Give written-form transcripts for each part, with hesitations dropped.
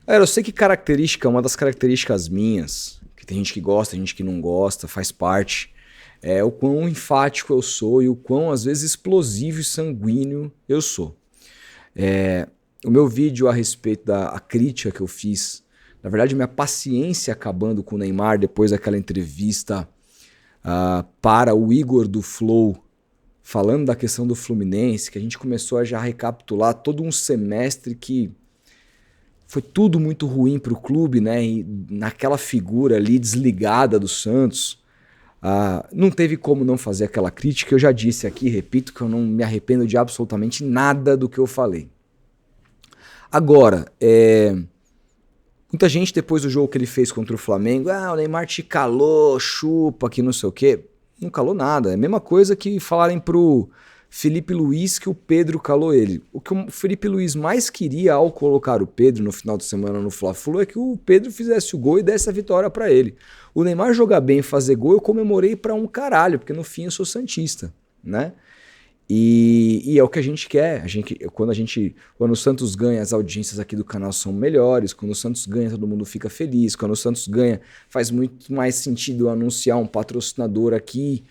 Eu sei que característica, uma das características minhas, que tem gente que gosta, gente que não gosta, faz parte, é o quão enfático eu sou e o quão, às vezes, explosivo e sanguíneo eu sou. O meu vídeo a respeito da crítica que eu fiz, na verdade, minha paciência acabando com o Neymar depois daquela entrevista para o Igor do Flow, falando da questão do Fluminense, que a gente começou a já recapitular todo um semestre que foi tudo muito ruim para o clube, né? E naquela figura ali desligada do Santos, não teve como não fazer aquela crítica. Eu já disse aqui, repito, que eu não me arrependo de absolutamente nada do que eu falei. Agora, muita gente depois do jogo que ele fez contra o Flamengo, o Neymar te calou, chupa, que não sei o quê. Não calou nada. É a mesma coisa que falarem pro Felipe Luiz que o Pedro calou ele. O que o Felipe Luiz mais queria ao colocar o Pedro no final de semana no Fla-Flu é que o Pedro fizesse o gol e desse a vitória pra ele. O Neymar jogar bem e fazer gol eu comemorei pra um caralho, porque no fim eu sou santista, né? E é o que a gente quer. Quando o Santos ganha, as audiências aqui do canal são melhores. Quando o Santos ganha, todo mundo fica feliz. Quando o Santos ganha, faz muito mais sentido anunciar um patrocinador aqui.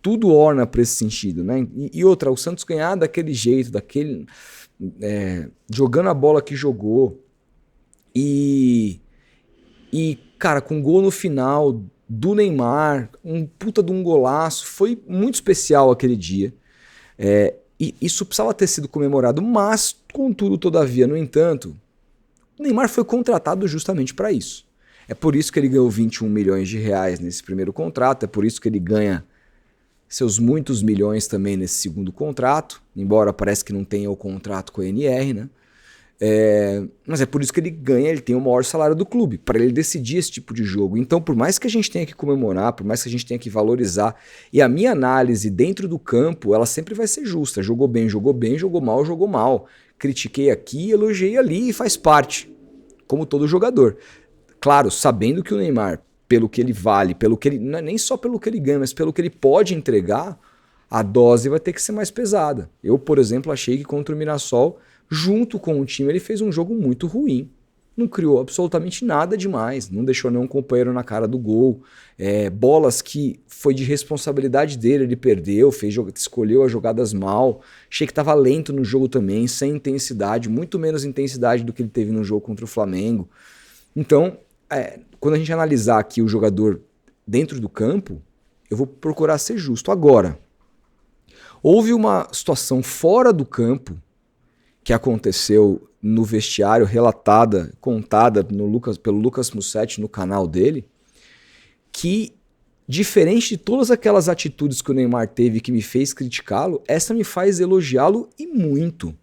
Tudo orna para esse sentido, né? E outra, o Santos ganhar daquele jeito, jogando a bola que jogou. Cara, com gol no final do Neymar, um puta de um golaço. Foi muito especial aquele dia. E isso precisava ter sido comemorado, mas, contudo, todavia, no entanto, o Neymar foi contratado justamente para isso. É por isso que ele ganhou 21 milhões de reais nesse primeiro contrato, é por isso que ele ganha seus muitos milhões também nesse segundo contrato, embora parece que não tenha o contrato com a NR, né? Mas é por isso que ele ganha, ele tem o maior salário do clube, para ele decidir esse tipo de jogo. Então, por mais que a gente tenha que comemorar, por mais que a gente tenha que valorizar, e a minha análise dentro do campo, ela sempre vai ser justa. Jogou bem, jogou bem, jogou mal. Critiquei aqui, elogiei ali e faz parte, como todo jogador. Claro, sabendo que o Neymar, pelo que ele vale, pelo que ele, não é nem só pelo que ele ganha, mas pelo que ele pode entregar, a dose vai ter que ser mais pesada. Eu, por exemplo, achei que contra o Mirassol, junto com o time, ele fez um jogo muito ruim. Não criou absolutamente nada demais, não deixou nenhum companheiro na cara do gol. Bolas que foi de responsabilidade dele, ele perdeu, escolheu as jogadas mal. Achei que estava lento no jogo também, sem intensidade, muito menos intensidade do que ele teve no jogo contra o Flamengo. Então, quando a gente analisar aqui o jogador dentro do campo, eu vou procurar ser justo. Agora, houve uma situação fora do campo que aconteceu no vestiário, contada pelo Lucas Mussetti no canal dele, que, diferente de todas aquelas atitudes que o Neymar teve que me fez criticá-lo, essa me faz elogiá-lo e muito.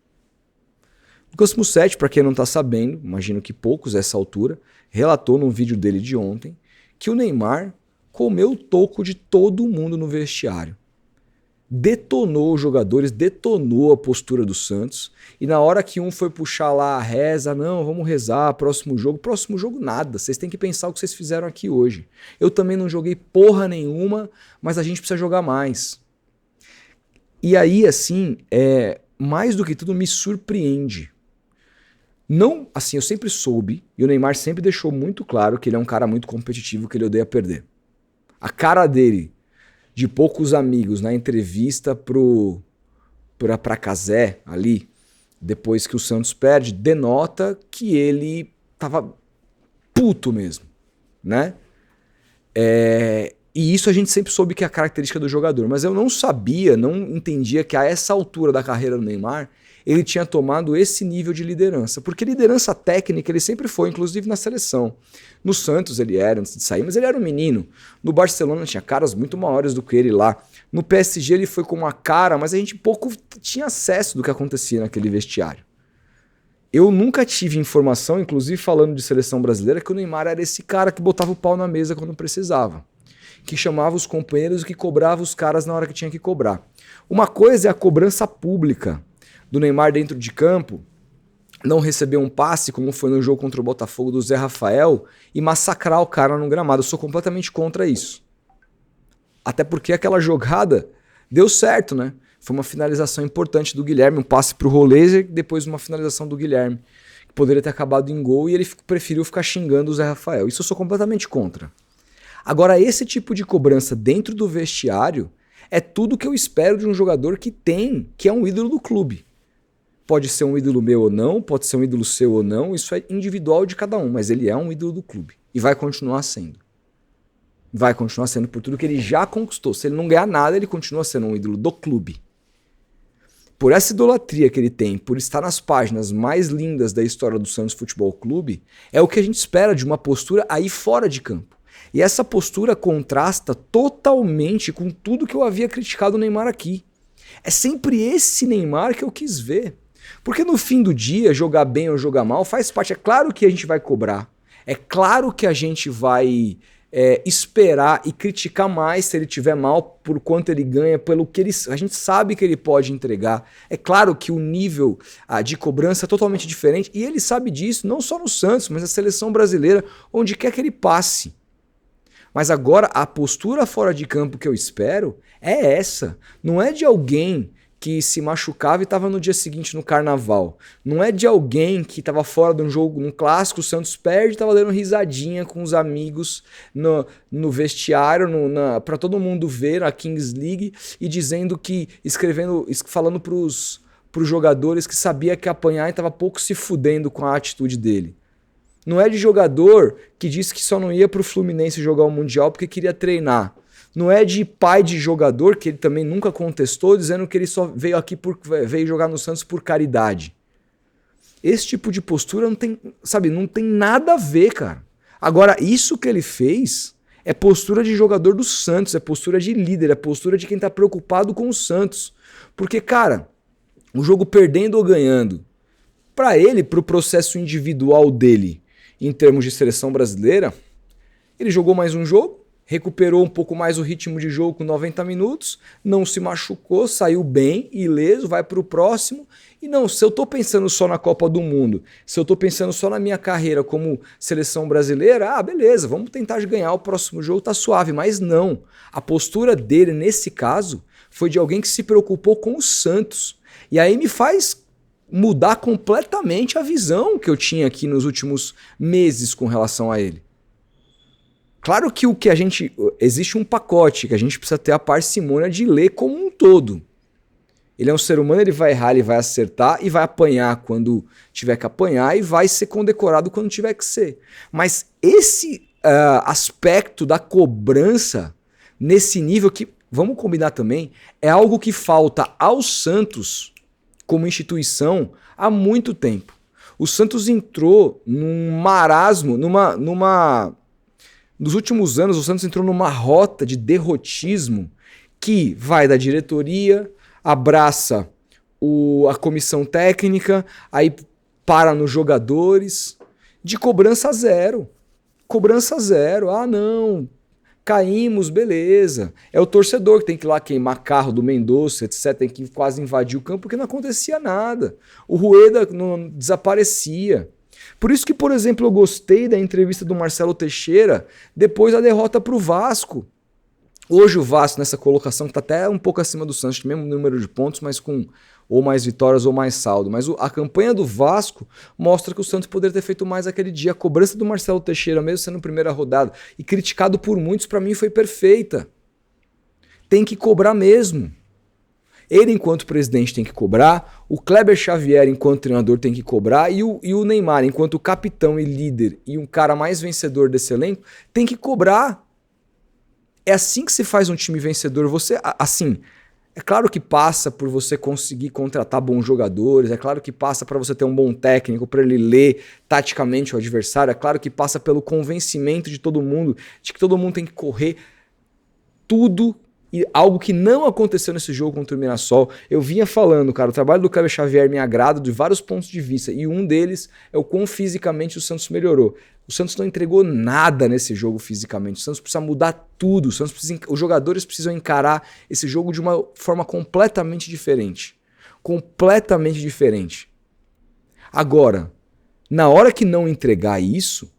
Lucas Mussetti, para quem não está sabendo, imagino que poucos a essa altura, relatou num vídeo dele de ontem que o Neymar comeu o toco de todo mundo no vestiário. Detonou os jogadores, detonou a postura do Santos, e na hora que um foi puxar lá a reza, não, vamos rezar, próximo jogo nada, vocês têm que pensar o que vocês fizeram aqui hoje. Eu também não joguei porra nenhuma, mas a gente precisa jogar mais. E aí, assim, mais do que tudo me surpreende. Não, assim, eu sempre soube, e o Neymar sempre deixou muito claro que ele é um cara muito competitivo, que ele odeia perder. A cara dele, de poucos amigos, na entrevista pra Cazé, ali, depois que o Santos perde, denota que ele tava puto mesmo, né? E isso a gente sempre soube que é a característica do jogador, mas eu não sabia, não entendia que a essa altura da carreira do Neymar, ele tinha tomado esse nível de liderança, porque liderança técnica ele sempre foi, inclusive na seleção. No Santos ele era, antes de sair, mas ele era um menino. No Barcelona tinha caras muito maiores do que ele lá. No PSG ele foi com uma cara, mas a gente pouco tinha acesso do que acontecia naquele vestiário. Eu nunca tive informação, inclusive falando de seleção brasileira, que o Neymar era esse cara que botava o pau na mesa quando precisava, que chamava os companheiros e que cobrava os caras na hora que tinha que cobrar. Uma coisa é a cobrança pública do Neymar dentro de campo, não receber um passe, como foi no jogo contra o Botafogo do Zé Rafael, e massacrar o cara no gramado. Eu sou completamente contra isso. Até porque aquela jogada deu certo, né? Foi uma finalização importante do Guilherme, um passe pro Roleza e depois uma finalização do Guilherme, poderia ter acabado em gol e ele preferiu ficar xingando o Zé Rafael. Isso eu sou completamente contra. Agora, esse tipo de cobrança dentro do vestiário é tudo que eu espero de um jogador que é um ídolo do clube. Pode ser um ídolo meu ou não, pode ser um ídolo seu ou não, isso é individual de cada um, mas ele é um ídolo do clube e vai continuar sendo. Vai continuar sendo por tudo que ele já conquistou. Se ele não ganhar nada, ele continua sendo um ídolo do clube. Por essa idolatria que ele tem, por estar nas páginas mais lindas da história do Santos Futebol Clube, é o que a gente espera de uma postura aí fora de campo. E essa postura contrasta totalmente com tudo que eu havia criticado o Neymar aqui. É sempre esse Neymar que eu quis ver. Porque no fim do dia, jogar bem ou jogar mal faz parte. É claro que a gente vai cobrar. É claro que a gente vai esperar e criticar mais se ele tiver mal, por quanto ele ganha, pelo que a gente sabe que ele pode entregar. É claro que o nível de cobrança é totalmente diferente e ele sabe disso, não só no Santos, mas na seleção brasileira, onde quer que ele passe. Mas agora a postura fora de campo que eu espero é essa. Não é de alguém que se machucava e estava no dia seguinte no carnaval. Não é de alguém que estava fora de um jogo, num clássico, o Santos perde e estava dando risadinha com os amigos no vestiário, para todo mundo ver na Kings League e dizendo que, falando para os jogadores que sabia que apanhar e estava pouco se fudendo com a atitude dele. Não é de jogador que disse que só não ia para o Fluminense jogar o Mundial porque queria treinar. Não é de pai de jogador, que ele também nunca contestou, dizendo que ele só veio jogar no Santos por caridade. Esse tipo de postura não tem nada a ver, cara. Agora, isso que ele fez é postura de jogador do Santos, é postura de líder, é postura de quem tá preocupado com o Santos. Porque, cara, o jogo perdendo ou ganhando, para ele, pro processo individual dele, em termos de seleção brasileira, ele jogou mais um jogo, recuperou um pouco mais o ritmo de jogo com 90 minutos, não se machucou, saiu bem, ileso, vai para o próximo. E não, se eu estou pensando só na Copa do Mundo, se eu estou pensando só na minha carreira como seleção brasileira, beleza, vamos tentar ganhar o próximo jogo, tá suave. Mas não, a postura dele nesse caso foi de alguém que se preocupou com o Santos. E aí me faz mudar completamente a visão que eu tinha aqui nos últimos meses com relação a ele. Claro que existe um pacote que a gente precisa ter a parcimônia de ler como um todo. Ele é um ser humano, ele vai errar, ele vai acertar e vai apanhar quando tiver que apanhar e vai ser condecorado quando tiver que ser. Mas esse aspecto da cobrança, nesse nível que, vamos combinar também, é algo que falta ao Santos como instituição há muito tempo. O Santos entrou num marasmo, nos últimos anos, o Santos entrou numa rota de derrotismo que vai da diretoria, abraça a comissão técnica, aí para nos jogadores, de cobrança zero. Cobrança zero. Não, caímos, beleza. É o torcedor que tem que ir lá queimar carro do Mendonça, etc. Tem que quase invadir o campo porque não acontecia nada. O Rueda não desaparecia. Por isso que, por exemplo, eu gostei da entrevista do Marcelo Teixeira depois da derrota para o Vasco. Hoje o Vasco, nessa colocação, que está até um pouco acima do Santos, mesmo número de pontos, mas com ou mais vitórias ou mais saldo. Mas a campanha do Vasco mostra que o Santos poderia ter feito mais aquele dia. A cobrança do Marcelo Teixeira, mesmo sendo primeira rodada, e criticado por muitos, para mim foi perfeita. Tem que cobrar mesmo. Ele, enquanto presidente, tem que cobrar, o Kleber Xavier, enquanto treinador, tem que cobrar, e o Neymar, enquanto capitão e líder e um cara mais vencedor desse elenco, tem que cobrar. É assim que se faz um time vencedor. É claro que passa por você conseguir contratar bons jogadores, é claro que passa para você ter um bom técnico, para ele ler taticamente o adversário, é claro que passa pelo convencimento de todo mundo, de que todo mundo tem que correr tudo. E algo que não aconteceu nesse jogo contra o Mirassol. Eu vinha falando, cara, o trabalho do Kleber Xavier me agrada de vários pontos de vista. E um deles é o quão fisicamente o Santos melhorou. O Santos não entregou nada nesse jogo fisicamente. O Santos precisa mudar tudo. Os jogadores precisam encarar esse jogo de uma forma completamente diferente. Completamente diferente. Agora, na hora que não entregar isso,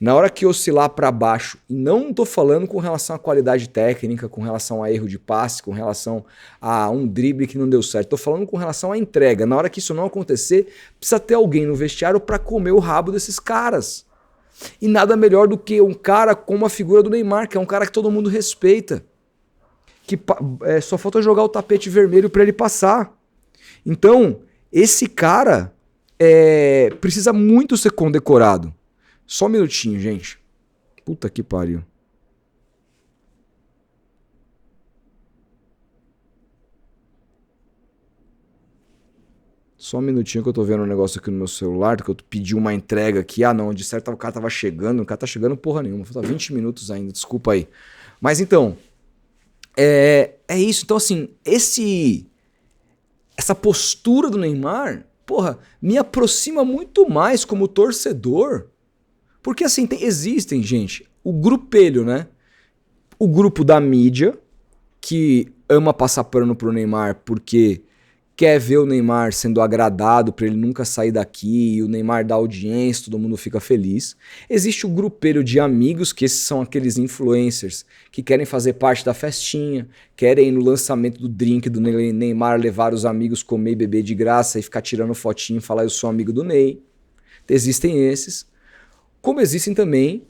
Na hora que oscilar para baixo, e não estou falando com relação à qualidade técnica, com relação a erro de passe, com relação a um drible que não deu certo, estou falando com relação à entrega. Na hora que isso não acontecer, precisa ter alguém no vestiário para comer o rabo desses caras. E nada melhor do que um cara como a figura do Neymar, que é um cara que todo mundo respeita. Que só falta jogar o tapete vermelho para ele passar. Então, esse cara precisa muito ser condecorado. Só um minutinho, gente. Puta que pariu. Só um minutinho que eu tô vendo um negócio aqui no meu celular, que eu pedi uma entrega aqui. Ah, não, de certo o cara tava chegando. O cara tá chegando porra nenhuma. Falta 20 minutos ainda, desculpa aí. Mas então, é isso. Então, assim, essa postura do Neymar, porra, me aproxima muito mais como torcedor. Porque assim, existem, gente, o grupelho, né? O grupo da mídia, que ama passar pano pro Neymar porque quer ver o Neymar sendo agradado pra ele nunca sair daqui, e o Neymar dá audiência, todo mundo fica feliz. Existe o grupelho de amigos, que esses são aqueles influencers que querem fazer parte da festinha, querem ir no lançamento do drink do Neymar, levar os amigos, comer e beber de graça e ficar tirando fotinho e falar eu sou amigo do Ney. Existem esses. Como existem também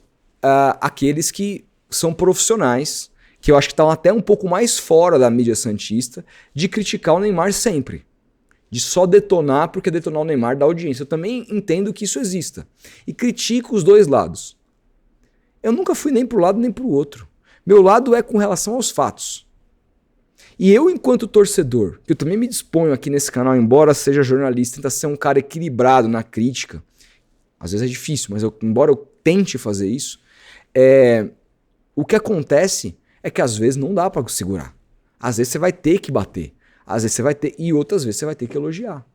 aqueles que são profissionais, que eu acho que estão até um pouco mais fora da mídia santista, de criticar o Neymar sempre. De só detonar porque detonar o Neymar dá audiência. Eu também entendo que isso exista. E critico os dois lados. Eu nunca fui nem para um lado nem para o outro. Meu lado é com relação aos fatos. E eu, enquanto torcedor, que eu também me disponho aqui nesse canal, embora seja jornalista, tenta ser um cara equilibrado na crítica. Às vezes é difícil, mas embora eu tente fazer isso, o que acontece é que às vezes não dá pra segurar. Às vezes você vai ter que bater. Às vezes você vai ter, e outras vezes você vai ter que elogiar.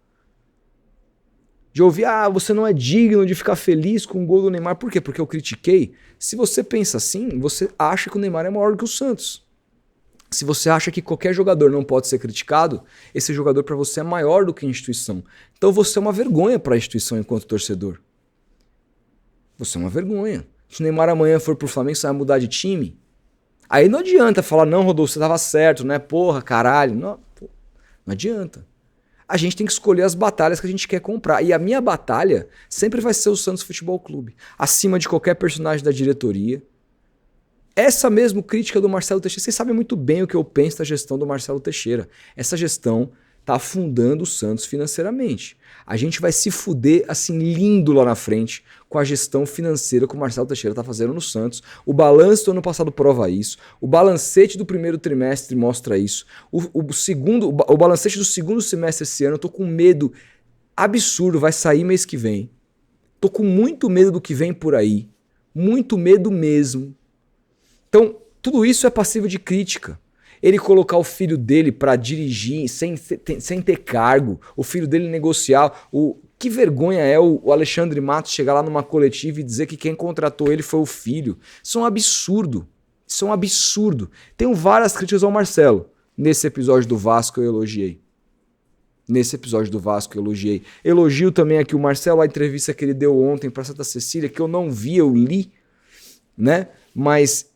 De ouvir, você não é digno de ficar feliz com o gol do Neymar. Por quê? Porque eu critiquei. Se você pensa assim, você acha que o Neymar é maior do que o Santos. Se você acha que qualquer jogador não pode ser criticado, esse jogador pra você é maior do que a instituição. Então você é uma vergonha pra instituição enquanto torcedor. Você é uma vergonha. Se o Neymar amanhã for pro Flamengo, você vai mudar de time? Aí não adianta falar, não, Rodolfo, você tava certo, né? Porra, caralho. Não adianta. A gente tem que escolher as batalhas que a gente quer comprar. E a minha batalha sempre vai ser o Santos Futebol Clube. Acima de qualquer personagem da diretoria. Essa mesma crítica do Marcelo Teixeira, vocês sabem muito bem o que eu penso da gestão do Marcelo Teixeira. Essa gestão tá afundando o Santos financeiramente. A gente vai se fuder assim lindo lá na frente com a gestão financeira que o Marcelo Teixeira tá fazendo no Santos. O balanço do ano passado prova isso. O balancete do primeiro trimestre mostra isso. O balancete do segundo semestre esse ano, eu tô com medo absurdo, vai sair mês que vem. Tô com muito medo do que vem por aí. Muito medo mesmo. Então, tudo isso é passível de crítica. Ele colocar o filho dele para dirigir sem ter cargo, o filho dele negociar. Que vergonha é o Alexandre Matos chegar lá numa coletiva e dizer que quem contratou ele foi o filho. Isso é um absurdo. Isso é um absurdo. Tenho várias críticas ao Marcelo. Nesse episódio do Vasco eu elogiei. Elogio também aqui o Marcelo, a entrevista que ele deu ontem para Santa Cecília, que eu não vi, eu li, né? Mas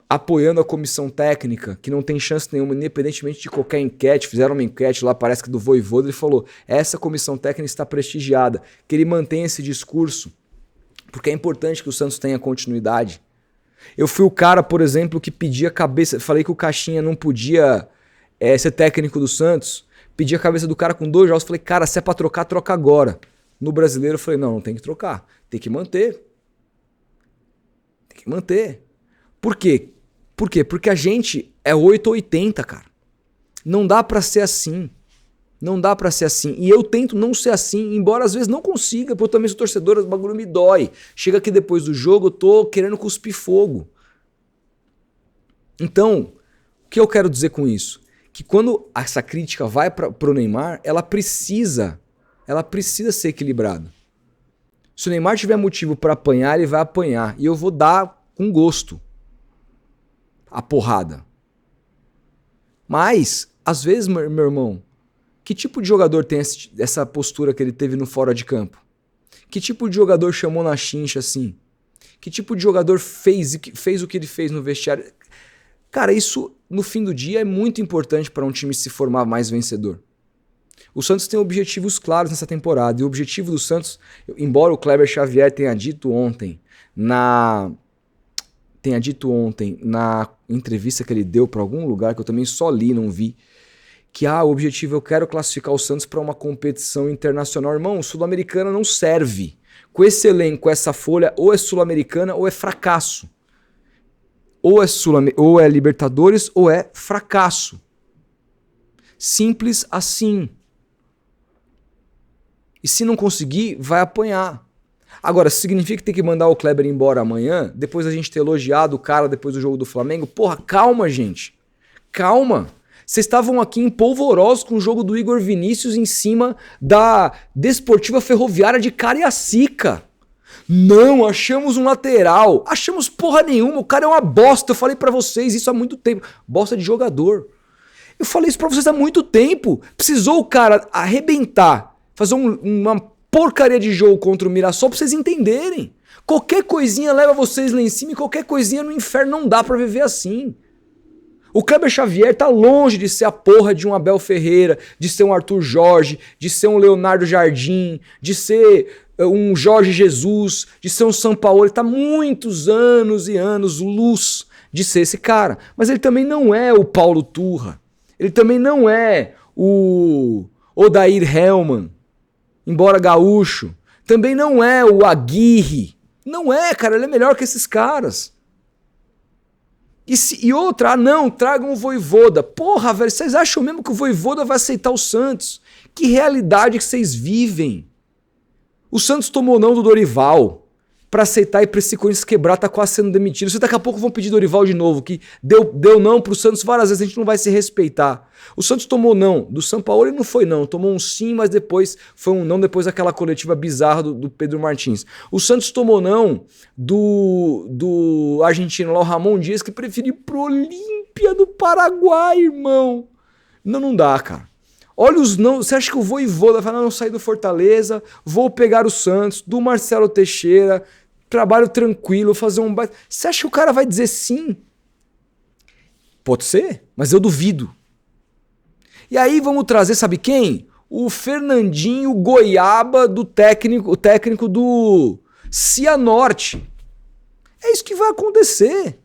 apoiando a comissão técnica, que não tem chance nenhuma, independentemente de qualquer enquete. Fizeram uma enquete lá, parece que do Vojvoda, ele falou, essa comissão técnica está prestigiada, que ele mantenha esse discurso, porque é importante que o Santos tenha continuidade. Eu fui o cara, por exemplo, que pedia a cabeça, falei que o Caixinha não podia ser técnico do Santos, pedi a cabeça do cara com 2 jogos, falei, cara, se é pra trocar, troca agora. No Brasileiro eu falei, não tem que trocar, tem que manter. Tem que manter. Por quê? Por quê? Porque a gente é 8 ou 80, cara. Não dá pra ser assim. Não dá pra ser assim. E eu tento não ser assim, embora às vezes não consiga, porque eu também sou torcedor, o bagulho me dói. Chega aqui depois do jogo, eu tô querendo cuspir fogo. Então, o que eu quero dizer com isso? Que quando essa crítica vai pro Neymar, ela precisa ser equilibrada. Se o Neymar tiver motivo pra apanhar, ele vai apanhar. E eu vou dar com gosto a porrada. Mas, às vezes, meu irmão, que tipo de jogador tem essa postura que ele teve no fora de campo? Que tipo de jogador chamou na chincha assim? Que tipo de jogador fez o que ele fez no vestiário? Cara, isso no fim do dia é muito importante para um time se formar mais vencedor. O Santos tem objetivos claros nessa temporada. E o objetivo do Santos, embora o Kleber Xavier tenha dito ontem na entrevista que ele deu para algum lugar, que eu também só li, não vi, que o objetivo, eu quero classificar o Santos para uma competição internacional. Irmão, Sul-Americana não serve. Com esse elenco, com essa folha, ou é Sul-Americana ou é fracasso. Ou é Libertadores ou é fracasso. Simples assim. E se não conseguir, vai apanhar. Agora, significa que tem que mandar o Kleber embora amanhã, depois a gente ter elogiado o cara depois do jogo do Flamengo? Porra, calma, gente. Calma. Vocês estavam aqui empolvorosos com o jogo do Igor Vinícius em cima da Desportiva Ferroviária de Cariacica. Não, achamos um lateral. Achamos porra nenhuma, o cara é uma bosta. Eu falei pra vocês isso há muito tempo. Bosta de jogador. Eu falei isso pra vocês há muito tempo. Precisou o cara arrebentar, fazer uma porcaria de jogo contra o Mirassol pra vocês entenderem. Qualquer coisinha leva vocês lá em cima e qualquer coisinha no inferno não dá pra viver assim. O Kleber Xavier tá longe de ser a porra de um Abel Ferreira, de ser um Arthur Jorge, de ser um Leonardo Jardim, de ser um Jorge Jesus, de ser um Sampaoli. Ele tá muitos anos e anos luz de ser esse cara. Mas ele também não é o Paulo Turra. Ele também não é o Odair Hellmann, embora gaúcho. Também não é o Aguirre. Não é, cara. Ele é melhor que esses caras. E outra, não, tragam o Vojvoda. Porra, velho, vocês acham mesmo que o Vojvoda vai aceitar o Santos? Que realidade que vocês vivem? O Santos tomou não do Dorival pra aceitar e pra esse Corinthians quebrar, tá quase sendo demitido. Vocês daqui a pouco vão pedir Dorival de novo, que deu não pro Santos várias vezes, a gente não vai se respeitar. O Santos tomou não, do Sampaoli não foi não, tomou um sim, mas depois foi um não, depois daquela coletiva bizarra do Pedro Martins. O Santos tomou não do argentino lá, o Ramon Dias, que preferiu ir pro Olímpia do Paraguai, irmão. Não dá, cara. Olha os não. Você acha que eu vou e vou? Vai falar, não, sair do Fortaleza, vou pegar o Santos, do Marcelo Teixeira, trabalho tranquilo, fazer um baita. Você acha que o cara vai dizer sim? Pode ser, mas eu duvido. E aí vamos trazer, sabe quem? O Fernandinho Goiaba, o técnico do Cianorte. É isso que vai acontecer.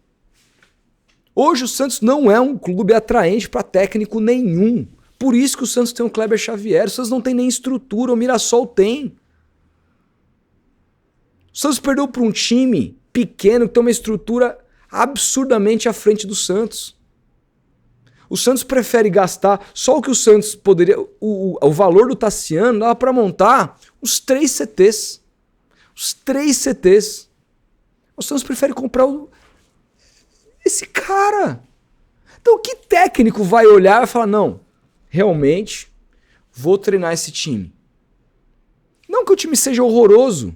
Hoje o Santos não é um clube atraente para técnico nenhum. Por isso que o Santos tem o Kleber Xavier. O Santos não tem nem estrutura, o Mirassol tem. O Santos perdeu para um time pequeno que tem uma estrutura absurdamente à frente do Santos. O Santos prefere gastar só o que o Santos poderia... O valor do Tassiano dava para montar uns 3 CTs. Os 3 CTs. O Santos prefere comprar esse cara. Então que técnico vai olhar e falar, não, realmente vou treinar esse time? Não que o time seja horroroso.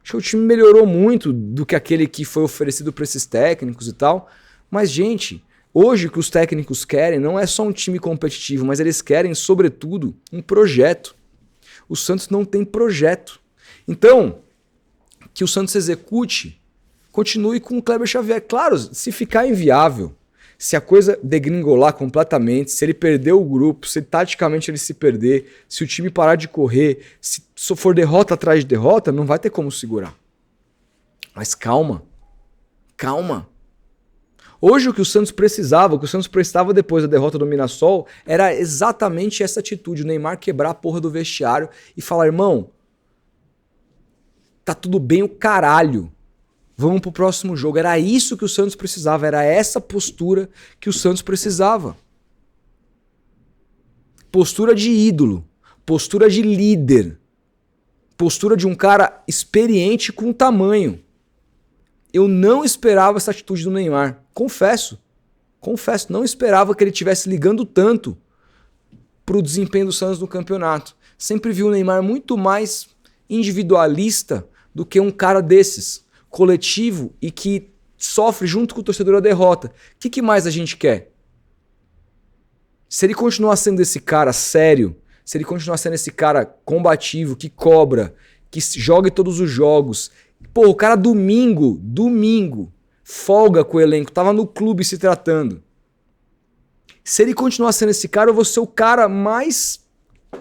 Acho que o time melhorou muito do que aquele que foi oferecido para esses técnicos e tal. Mas, gente, hoje o que os técnicos querem não é só um time competitivo, mas eles querem, sobretudo, um projeto. O Santos não tem projeto. Então, que o Santos execute, continue com o Kleber Xavier. Claro, se ficar inviável, se a coisa degringolar completamente, se ele perder o grupo, se taticamente ele se perder, se o time parar de correr, se for derrota atrás de derrota, não vai ter como segurar. Mas calma. Calma. Hoje o que o Santos precisava, o que o Santos precisava depois da derrota do Mirassol, era exatamente essa atitude, o Neymar quebrar a porra do vestiário e falar, irmão, tá tudo bem o caralho. Vamos pro próximo jogo. Era isso que o Santos precisava. Era essa postura que o Santos precisava. Postura de ídolo. Postura de líder. Postura de um cara experiente com tamanho. Eu não esperava essa atitude do Neymar. Confesso, não esperava que ele estivesse ligando tanto pro desempenho do Santos no campeonato. Sempre vi o Neymar muito mais individualista do que um cara desses. Coletivo e que sofre junto com o torcedor a derrota. O que mais a gente quer? Se ele continuar sendo esse cara sério, se ele continuar sendo esse cara combativo, que cobra, que jogue todos os jogos. Pô, o cara domingo, folga com o elenco, tava no clube se tratando. Se ele continuar sendo esse cara, eu vou ser o cara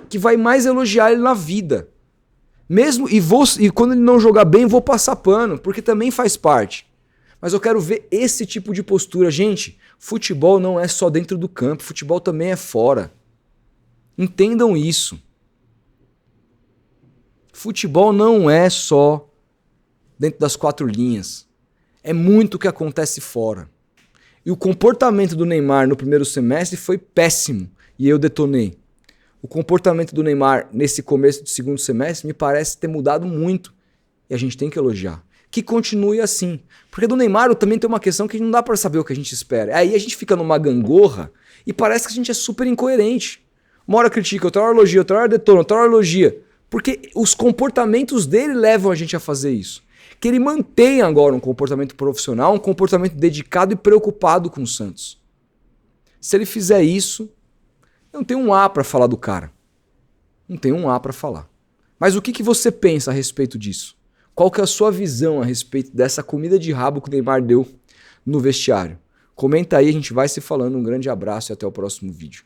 que vai mais elogiar ele na vida. Mesmo e quando ele não jogar bem, vou passar pano, porque também faz parte. Mas eu quero ver esse tipo de postura. Gente, futebol não é só dentro do campo, futebol também é fora. Entendam isso. Futebol não é só dentro das 4 linhas. É muito o que acontece fora. E o comportamento do Neymar no primeiro semestre foi péssimo. E eu detonei. O comportamento do Neymar nesse começo do segundo semestre me parece ter mudado muito. E a gente tem que elogiar. Que continue assim. Porque do Neymar também tem uma questão que não dá para saber o que a gente espera. Aí a gente fica numa gangorra e parece que a gente é super incoerente. Uma hora critica, outra hora elogia, outra hora detona, outra hora elogia. Porque os comportamentos dele levam a gente a fazer isso. Que ele mantenha agora um comportamento profissional, um comportamento dedicado e preocupado com o Santos. Se ele fizer isso, eu não tenho um A para falar do cara. Não tenho um A para falar. Mas o que você pensa a respeito disso? Qual que é a sua visão a respeito dessa comida de rabo que o Neymar deu no vestiário? Comenta aí, a gente vai se falando. Um grande abraço e até o próximo vídeo.